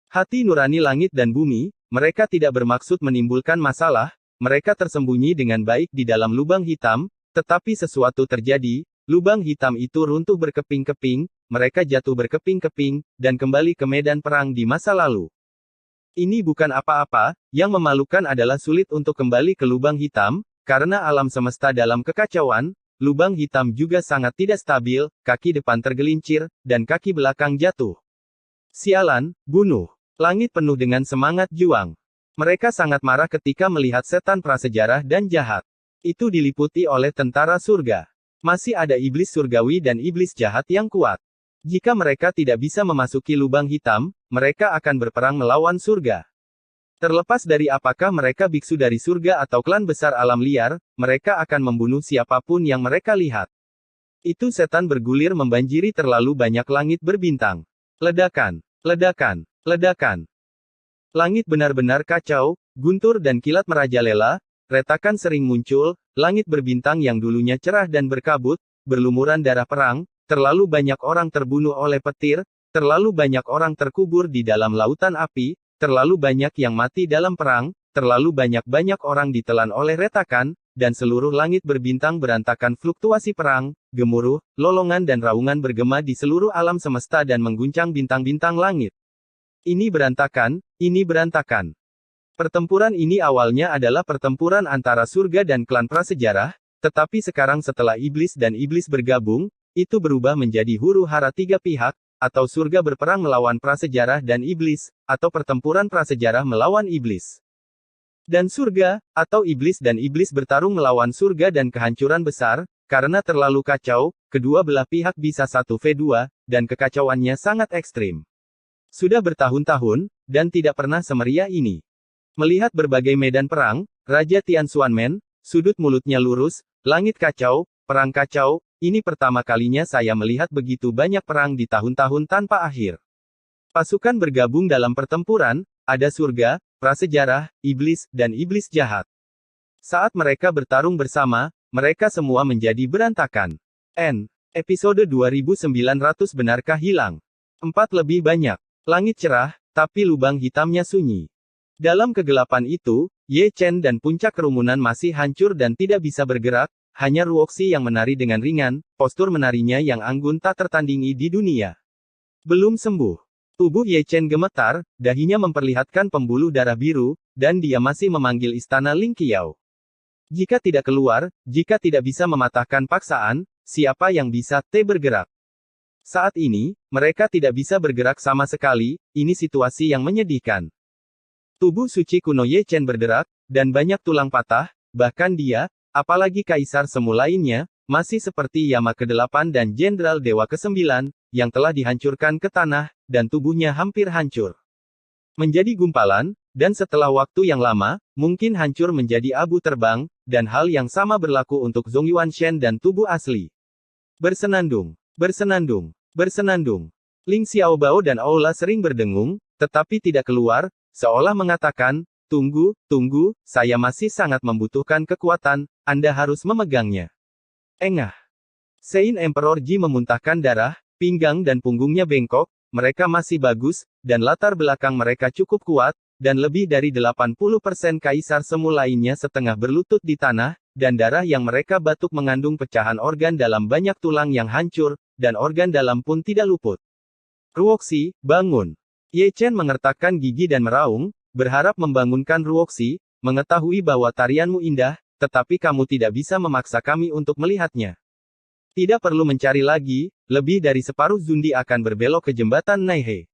Hati nurani langit dan bumi, mereka tidak bermaksud menimbulkan masalah, mereka tersembunyi dengan baik di dalam lubang hitam, tetapi sesuatu terjadi, lubang hitam itu runtuh berkeping-keping, mereka jatuh berkeping-keping, dan kembali ke medan perang di masa lalu. Ini bukan apa-apa, yang memalukan adalah sulit untuk kembali ke lubang hitam, karena alam semesta dalam kekacauan, lubang hitam juga sangat tidak stabil, kaki depan tergelincir, dan kaki belakang jatuh. Sialan, bunuh. Langit penuh dengan semangat juang. Mereka sangat marah ketika melihat setan prasejarah dan jahat. Itu diliputi oleh tentara surga. Masih ada iblis surgawi dan iblis jahat yang kuat. Jika mereka tidak bisa memasuki lubang hitam, mereka akan berperang melawan surga. Terlepas dari apakah mereka biksu dari surga atau klan besar alam liar, mereka akan membunuh siapapun yang mereka lihat. Itu setan bergulir membanjiri terlalu banyak langit berbintang. Ledakan, ledakan. Ledakan. Langit benar-benar kacau, guntur dan kilat merajalela, retakan sering muncul, langit berbintang yang dulunya cerah dan berkabut, berlumuran darah perang, terlalu banyak orang terbunuh oleh petir, terlalu banyak orang terkubur di dalam lautan api, terlalu banyak yang mati dalam perang, terlalu banyak orang ditelan oleh retakan, dan seluruh langit berbintang berantakan fluktuasi perang, gemuruh, lolongan dan raungan bergema di seluruh alam semesta dan mengguncang bintang-bintang langit. Ini berantakan, ini berantakan. Pertempuran ini awalnya adalah pertempuran antara surga dan klan prasejarah, tetapi sekarang setelah iblis dan iblis bergabung, itu berubah menjadi huru-hara tiga pihak, atau surga berperang melawan prasejarah dan iblis, atau pertempuran prasejarah melawan iblis. Dan surga, atau iblis dan iblis bertarung melawan surga dan kehancuran besar, karena terlalu kacau, kedua belah pihak bisa 1v2, dan kekacauannya sangat ekstrim. Sudah bertahun-tahun, dan tidak pernah semeriah ini. Melihat berbagai medan perang, Raja Tian Xuanmen, sudut mulutnya lurus, langit kacau, perang kacau, ini pertama kalinya saya melihat begitu banyak perang di tahun-tahun tanpa akhir. Pasukan bergabung dalam pertempuran, ada surga, prasejarah, iblis, dan iblis jahat. Saat mereka bertarung bersama, mereka semua menjadi berantakan. Episode 2900 benarkah hilang? 4 lebih banyak. Langit cerah, tapi lubang hitamnya sunyi. Dalam kegelapan itu, Ye Chen dan puncak kerumunan masih hancur dan tidak bisa bergerak, hanya Ruoxi yang menari dengan ringan, postur menarinya yang anggun tak tertandingi di dunia. Belum sembuh. Tubuh Ye Chen gemetar, dahinya memperlihatkan pembuluh darah biru, dan dia masih memanggil istana Ling Qiao. Jika tidak keluar, jika tidak bisa mematahkan paksaan, siapa yang bisa bergerak? Saat ini, mereka tidak bisa bergerak sama sekali, ini situasi yang menyedihkan. Tubuh suci kuno Ye Chen berderak, dan banyak tulang patah, bahkan dia, apalagi kaisar semu lainnya, masih seperti Yama ke-8 dan Jenderal Dewa ke-9, yang telah dihancurkan ke tanah, dan tubuhnya hampir hancur. Menjadi gumpalan, dan setelah waktu yang lama, mungkin hancur menjadi abu terbang, dan hal yang sama berlaku untuk Zhong Yuanshen dan tubuh asli. Bersenandung. Bersenandung. Bersenandung. Ling Xiaobao dan Aula sering berdengung, tetapi tidak keluar, seolah mengatakan, tunggu, tunggu, saya masih sangat membutuhkan kekuatan, Anda harus memegangnya. Engah. Sein Emperor Ji memuntahkan darah, pinggang dan punggungnya bengkok, mereka masih bagus, dan latar belakang mereka cukup kuat, dan lebih dari 80% kaisar semu lainnya setengah berlutut di tanah, dan darah yang mereka batuk mengandung pecahan organ dalam banyak tulang yang hancur, dan organ dalam pun tidak luput. Ruoxi, bangun. Ye Chen mengertakkan gigi dan meraung, berharap membangunkan Ruoxi, mengetahui bahwa tarianmu indah, tetapi kamu tidak bisa memaksa kami untuk melihatnya. Tidak perlu mencari lagi, lebih dari separuh Zundi akan berbelok ke jembatan Naihe.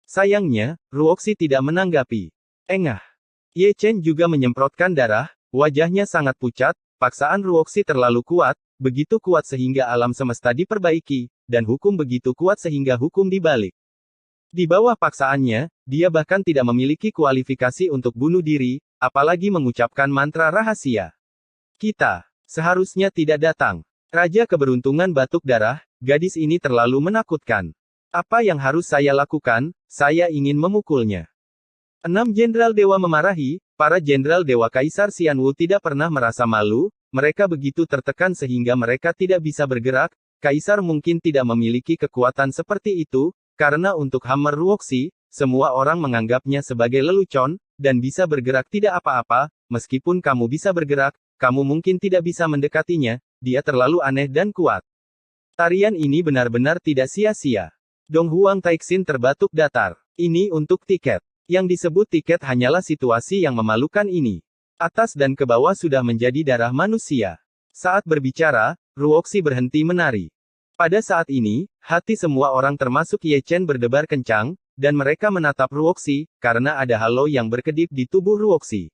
Sayangnya, Ruoxi tidak menanggapi. Engah. Ye Chen juga menyemprotkan darah, wajahnya sangat pucat, paksaan Ruoxi terlalu kuat, begitu kuat sehingga alam semesta diperbaiki, dan hukum begitu kuat sehingga hukum dibalik. Di bawah paksaannya, dia bahkan tidak memiliki kualifikasi untuk bunuh diri, apalagi mengucapkan mantra rahasia. Kita seharusnya tidak datang. Raja keberuntungan batuk darah, gadis ini terlalu menakutkan. Apa yang harus saya lakukan? Saya ingin memukulnya. 6 Jenderal Dewa memarahi, para Jenderal Dewa Kaisar Xianwu tidak pernah merasa malu, mereka begitu tertekan sehingga mereka tidak bisa bergerak, Kaisar mungkin tidak memiliki kekuatan seperti itu, karena untuk Hammer Ruoxi, semua orang menganggapnya sebagai lelucon, dan bisa bergerak tidak apa-apa, meskipun kamu bisa bergerak, kamu mungkin tidak bisa mendekatinya, dia terlalu aneh dan kuat. Tarian ini benar-benar tidak sia-sia. Dong Huang Taixin terbatuk datar. Ini untuk tiket. Yang disebut tiket hanyalah situasi yang memalukan ini. Atas dan ke bawah sudah menjadi darah manusia. Saat berbicara, Ruoxi berhenti menari. Pada saat ini, hati semua orang termasuk Ye Chen berdebar kencang, dan mereka menatap Ruoxi, karena ada halo yang berkedip di tubuh Ruoxi.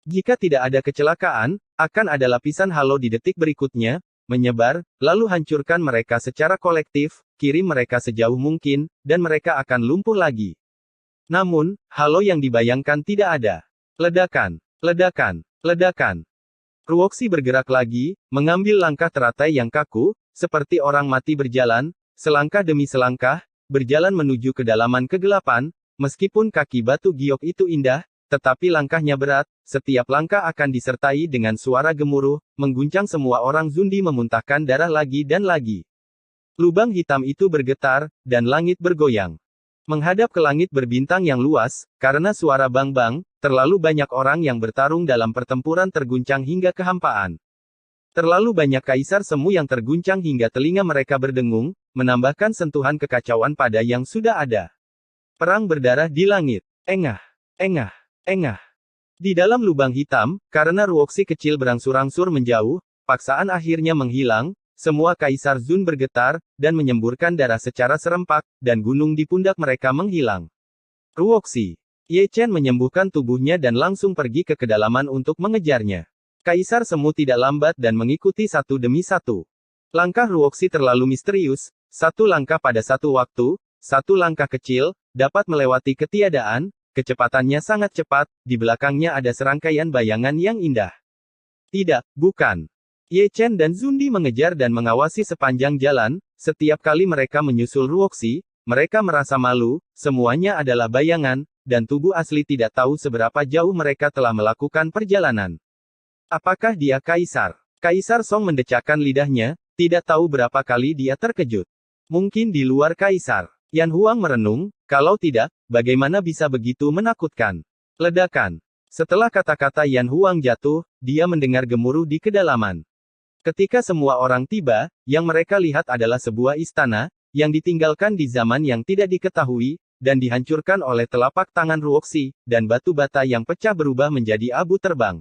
Jika tidak ada kecelakaan, akan ada lapisan halo di detik berikutnya, menyebar, lalu hancurkan mereka secara kolektif, kirim mereka sejauh mungkin, dan mereka akan lumpuh lagi. Namun, halo yang dibayangkan tidak ada. Ledakan, ledakan, ledakan. Ruoxi bergerak lagi, mengambil langkah teratai yang kaku, seperti orang mati berjalan, selangkah demi selangkah, berjalan menuju kedalaman kegelapan, meskipun kaki batu giok itu indah, tetapi langkahnya berat, setiap langkah akan disertai dengan suara gemuruh, mengguncang semua orang Zundi memuntahkan darah lagi dan lagi. Lubang hitam itu bergetar, dan langit bergoyang. Menghadap ke langit berbintang yang luas, karena suara bang-bang, terlalu banyak orang yang bertarung dalam pertempuran terguncang hingga kehampaan. Terlalu banyak kaisar semu yang terguncang hingga telinga mereka berdengung, menambahkan sentuhan kekacauan pada yang sudah ada. Perang berdarah di langit. Engah. Engah. Engah. Di dalam lubang hitam, karena Ruoxi kecil berangsur-angsur menjauh, paksaan akhirnya menghilang, semua kaisar Zun bergetar, dan menyemburkan darah secara serempak, dan gunung di pundak mereka menghilang. Ruoxi. Ye Chen menyembuhkan tubuhnya dan langsung pergi ke kedalaman untuk mengejarnya. Kaisar semu tidak lambat dan mengikuti satu demi satu. Langkah Ruoxi terlalu misterius, satu langkah pada satu waktu, satu langkah kecil, dapat melewati ketiadaan, kecepatannya sangat cepat, di belakangnya ada serangkaian bayangan yang indah. Tidak, bukan. Ye Chen dan Zundi mengejar dan mengawasi sepanjang jalan, setiap kali mereka menyusul Ruoxi, mereka merasa malu, semuanya adalah bayangan, dan tubuh asli tidak tahu seberapa jauh mereka telah melakukan perjalanan. Apakah dia kaisar? Kaisar Song mendecakkan lidahnya, tidak tahu berapa kali dia terkejut. Mungkin di luar kaisar. Yan Huang merenung, kalau tidak, bagaimana bisa begitu menakutkan? Ledakan. Setelah kata-kata Yan Huang jatuh, dia mendengar gemuruh di kedalaman. Ketika semua orang tiba, yang mereka lihat adalah sebuah istana, yang ditinggalkan di zaman yang tidak diketahui, dan dihancurkan oleh telapak tangan Ruoxi, dan batu bata yang pecah berubah menjadi abu terbang.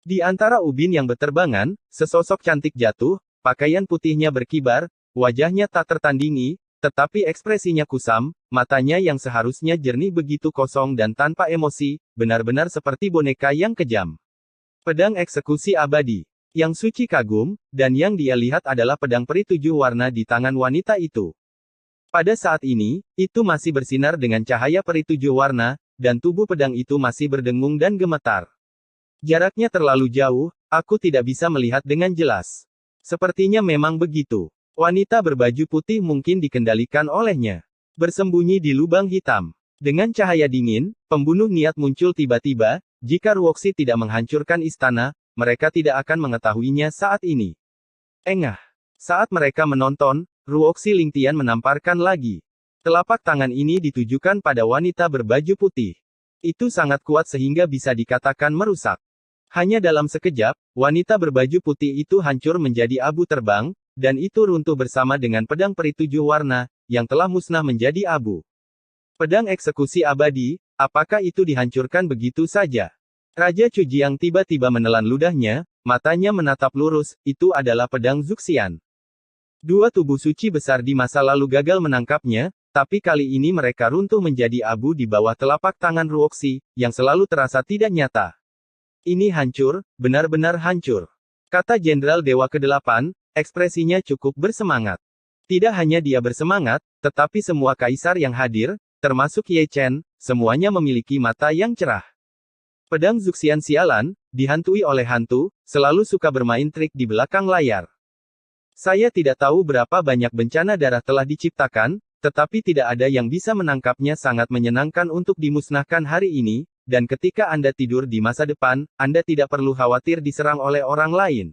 Di antara ubin yang berterbangan, sesosok cantik jatuh, pakaian putihnya berkibar, wajahnya tak tertandingi, tetapi ekspresinya kusam, matanya yang seharusnya jernih begitu kosong dan tanpa emosi, benar-benar seperti boneka yang kejam. Pedang eksekusi abadi. Yang Suci kagum, dan yang dia lihat adalah pedang peri 7 warna di tangan wanita itu. Pada saat ini, itu masih bersinar dengan cahaya peri 7 warna, dan tubuh pedang itu masih berdengung dan gemetar. Jaraknya terlalu jauh, aku tidak bisa melihat dengan jelas. Sepertinya memang begitu. Wanita berbaju putih mungkin dikendalikan olehnya. Bersembunyi di lubang hitam. Dengan cahaya dingin, pembunuh niat muncul tiba-tiba, jika Ruoxi tidak menghancurkan istana, mereka tidak akan mengetahuinya saat ini. Engah. Saat mereka menonton, Ruoxi Lingtian menamparkan lagi. Telapak tangan ini ditujukan pada wanita berbaju putih. Itu sangat kuat sehingga bisa dikatakan merusak. Hanya dalam sekejap, wanita berbaju putih itu hancur menjadi abu terbang, dan itu runtuh bersama dengan pedang peri 7 warna, yang telah musnah menjadi abu. Pedang eksekusi abadi, apakah itu dihancurkan begitu saja? Raja Cujiang tiba-tiba menelan ludahnya, matanya menatap lurus, itu adalah pedang Zuxian. Dua tubuh suci besar di masa lalu gagal menangkapnya, tapi kali ini mereka runtuh menjadi abu di bawah telapak tangan Ruoxi, yang selalu terasa tidak nyata. Ini hancur, benar-benar hancur. Kata Jenderal Dewa ke-8, ekspresinya cukup bersemangat. Tidak hanya dia bersemangat, tetapi semua kaisar yang hadir, termasuk Ye Chen, semuanya memiliki mata yang cerah. Pedang Zuxian sialan, dihantui oleh hantu, selalu suka bermain trik di belakang layar. Saya tidak tahu berapa banyak bencana darah telah diciptakan, tetapi tidak ada yang bisa menangkapnya. Sangat menyenangkan untuk dimusnahkan hari ini, dan ketika Anda tidur di masa depan, Anda tidak perlu khawatir diserang oleh orang lain.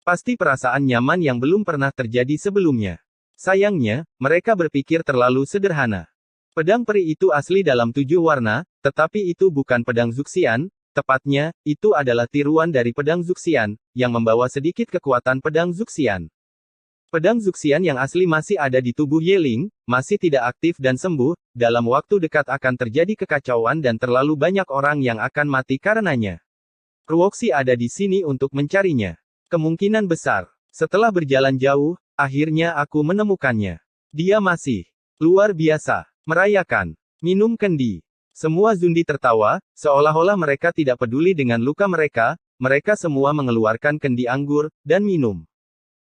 Pasti perasaan nyaman yang belum pernah terjadi sebelumnya. Sayangnya, mereka berpikir terlalu sederhana. Pedang peri itu asli dalam 7 warna, tetapi itu bukan pedang Zuxian, tepatnya, itu adalah tiruan dari pedang Zuxian, yang membawa sedikit kekuatan pedang Zuxian. Pedang Zuxian yang asli masih ada di tubuh Yeling, masih tidak aktif dan sembuh, dalam waktu dekat akan terjadi kekacauan dan terlalu banyak orang yang akan mati karenanya. Ruoxi ada di sini untuk mencarinya. Kemungkinan besar. Setelah berjalan jauh, akhirnya aku menemukannya. Dia masih luar biasa. Merayakan. Minum kendi. Semua Zundi tertawa, seolah-olah mereka tidak peduli dengan luka mereka semua mengeluarkan kendi anggur, dan minum.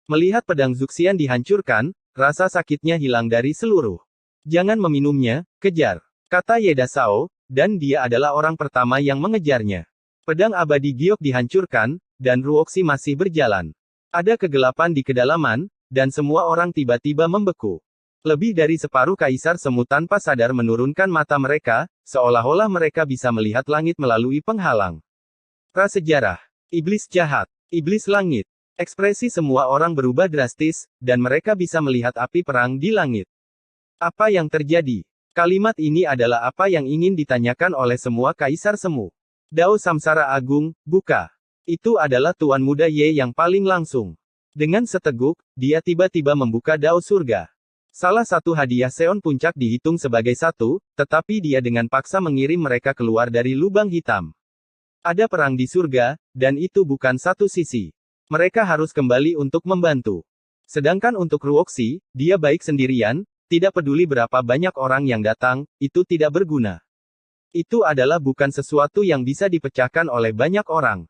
Melihat pedang Zuxian dihancurkan, rasa sakitnya hilang dari seluruh. Jangan meminumnya, kejar. Kata Yeda Sao, dan dia adalah orang pertama yang mengejarnya. Pedang abadi giok dihancurkan, dan Ruoxi masih berjalan. Ada kegelapan di kedalaman, dan semua orang tiba-tiba membeku. Lebih dari separuh kaisar semu tanpa sadar menurunkan mata mereka, seolah-olah mereka bisa melihat langit melalui penghalang. Prasejarah. Iblis jahat. Iblis langit. Ekspresi semua orang berubah drastis, dan mereka bisa melihat api perang di langit. Apa yang terjadi? Kalimat ini adalah apa yang ingin ditanyakan oleh semua kaisar semu. Dao Samsara Agung, buka. Itu adalah Tuan Muda Ye yang paling langsung. Dengan seteguk, dia tiba-tiba membuka Dao Surga. Salah satu hadiah Seon Puncak dihitung sebagai satu, tetapi dia dengan paksa mengirim mereka keluar dari lubang hitam. Ada perang di surga, dan itu bukan satu sisi. Mereka harus kembali untuk membantu. Sedangkan untuk Ruoxi, dia baik sendirian, tidak peduli berapa banyak orang yang datang, itu tidak berguna. Itu adalah bukan sesuatu yang bisa dipecahkan oleh banyak orang.